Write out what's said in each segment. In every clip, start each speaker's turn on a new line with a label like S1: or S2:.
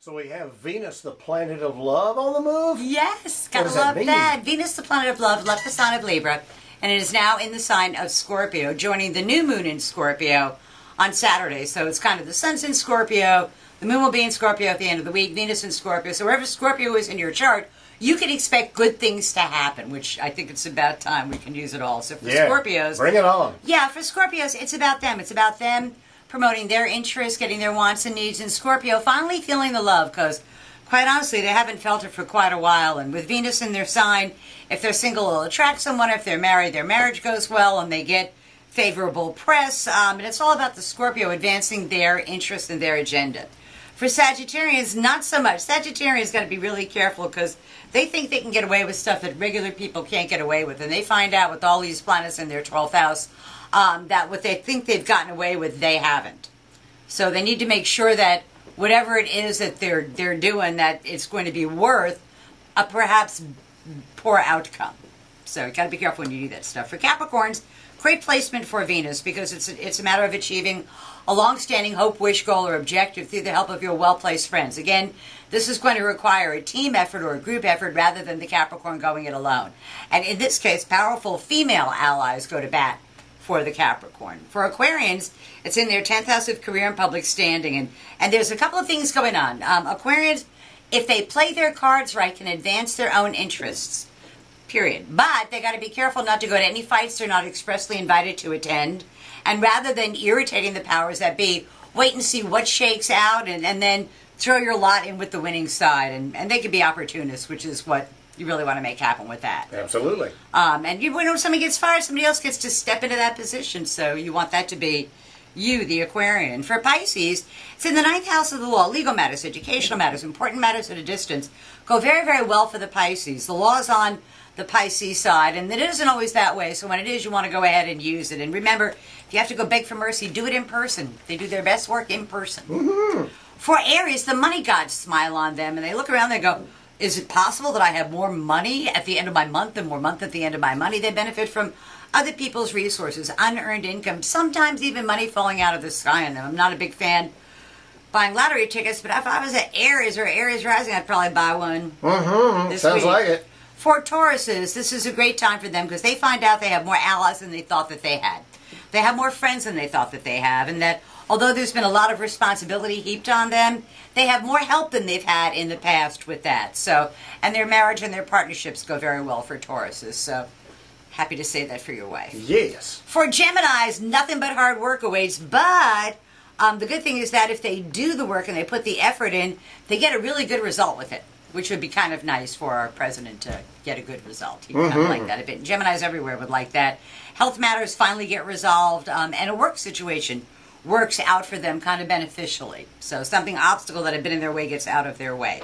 S1: So we have Venus, the planet of love, on the move?
S2: Yes, gotta love that. Venus, the planet of love, left the sign of Libra, and it is now in the sign of Scorpio, joining the new moon in Scorpio on Saturday. So it's kind of the sun's in Scorpio, the moon will be in Scorpio at the end of the week, Venus in Scorpio. So wherever Scorpio is in your chart, you can expect good things to happen, which I think it's about time we can use it all. So for Scorpios...
S1: bring it on.
S2: Yeah, for Scorpios, it's about them. It's about them promoting their interests, getting their wants and needs, and Scorpio finally feeling the love, because quite honestly, they haven't felt it for quite a while. And with Venus in their sign, if they're single, they'll attract someone. If they're married, their marriage goes well and they get favorable press. And it's all about the Scorpio advancing their interest and their agenda. For Sagittarians, not so much. Sagittarians got to be really careful because they think they can get away with stuff that regular people can't get away with. And they find out with all these planets in their 12th house that what they think they've gotten away with, they haven't. So they need to make sure that whatever it is that they're doing, that it's going to be worth a perhaps poor outcome. So you got to be careful when you do that stuff. For Capricorns, great placement for Venus because it's a matter of achieving a long-standing hope, wish, goal, or objective through the help of your well-placed friends. Again, this is going to require a team effort or a group effort rather than the Capricorn going it alone. And in this case, powerful female allies go to bat for the Capricorn. For Aquarians, it's in their 10th house of career and public standing. And there's a couple of things going on. Aquarians, if they play their cards right, can advance their own interests. Period. But they got to be careful not to go to any fights they're not expressly invited to attend. And rather than irritating the powers that be, wait and see what shakes out and then throw your lot in with the winning side. And they can be opportunists, which is what you really want to make happen with that.
S1: Absolutely.
S2: And when somebody gets fired, somebody else gets to step into that position. So you want that to be you, the Aquarian. For Pisces, it's in the 9th house of the law. Legal matters, educational matters, important matters at a distance go very, very well for the Pisces. The law is on the Pisces side, and it isn't always that way. So when it is, you want to go ahead and use it. And remember, if you have to go beg for mercy, do it in person. They do their best work in person.
S1: Mm-hmm.
S2: For Aries, the money gods smile on them, and they look around and they go, is it possible that I have more money at the end of my month and more month at the end of my money? They benefit from other people's resources, unearned income, sometimes even money falling out of the sky on them. I'm not a big fan buying lottery tickets, but if I was at Aries or Aries Rising, I'd probably buy one.
S1: Mm-hmm. Sounds like it.
S2: For Tauruses, this is a great time for them because they find out they have more allies than they thought that they had. They have more friends than they thought that they have, and that although there's been a lot of responsibility heaped on them, they have more help than they've had in the past with that. So, and their marriage and their partnerships go very well for Tauruses. So, happy to say that for your wife.
S1: Yes.
S2: For Geminis, nothing but hard work awaits, but the good thing is that if they do the work and they put the effort in, they get a really good result with it, which would be kind of nice for our president to get a good result. He'd kind of like that a bit. Geminis everywhere would like that. Health matters finally get resolved, and a work situation works out for them kind of beneficially. So something obstacle that had been in their way gets out of their way.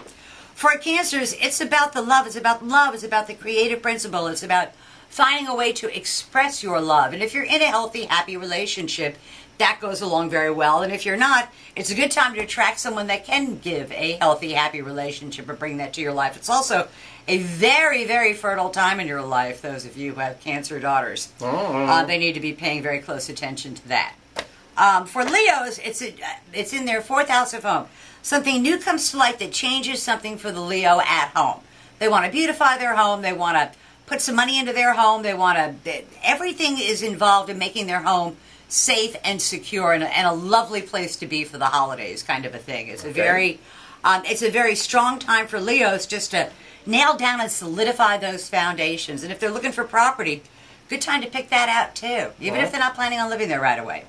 S2: For Cancers, it's about the love. It's about love. It's about the creative principle. It's about finding a way to express your love. And if you're in a healthy, happy relationship, that goes along very well. And if you're not, it's a good time to attract someone that can give a healthy, happy relationship or bring that to your life. It's also a very, very fertile time in your life, those of you who have Cancer daughters. They need to be paying very close attention to that. For Leos, it's in their 4th house of home. Something new comes to light that changes something for the Leo at home. They want to beautify their home. They want to put some money into their home. They want to... Everything is involved in making their home safe and secure and a lovely place to be for the holidays, kind of a thing. It's a very strong time for Leos just to nail down and solidify those foundations. And if they're looking for property, good time to pick that out too, even if they're not planning on living there right away.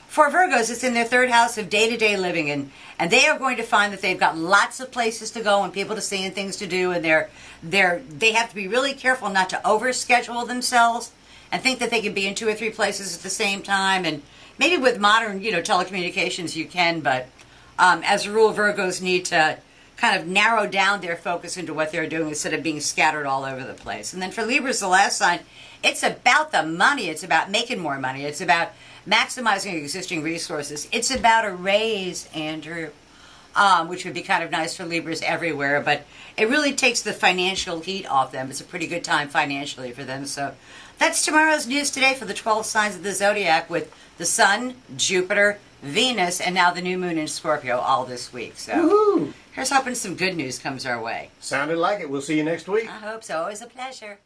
S2: For Virgos, it's in their 3rd house of day-to-day living, and they are going to find that they've got lots of places to go and people to see and things to do, and they have to be really careful not to overschedule themselves and think that they can be in 2 or 3 places at the same time. And maybe with modern, telecommunications you can, but as a rule, Virgos need to kind of narrow down their focus into what they're doing instead of being scattered all over the place. And then for Libras, the last sign, it's about the money. It's about making more money. It's about maximizing existing resources. It's about a raise, Andrew, which would be kind of nice for Libras everywhere, but it really takes the financial heat off them. It's a pretty good time financially for them. So that's tomorrow's news today for the 12 signs of the zodiac with the Sun, Jupiter, Venus, and now the new moon in Scorpio all this week. So Here's hoping some good news comes our way.
S1: Sounded like it. We'll see you next week.
S2: I hope so. Always a pleasure.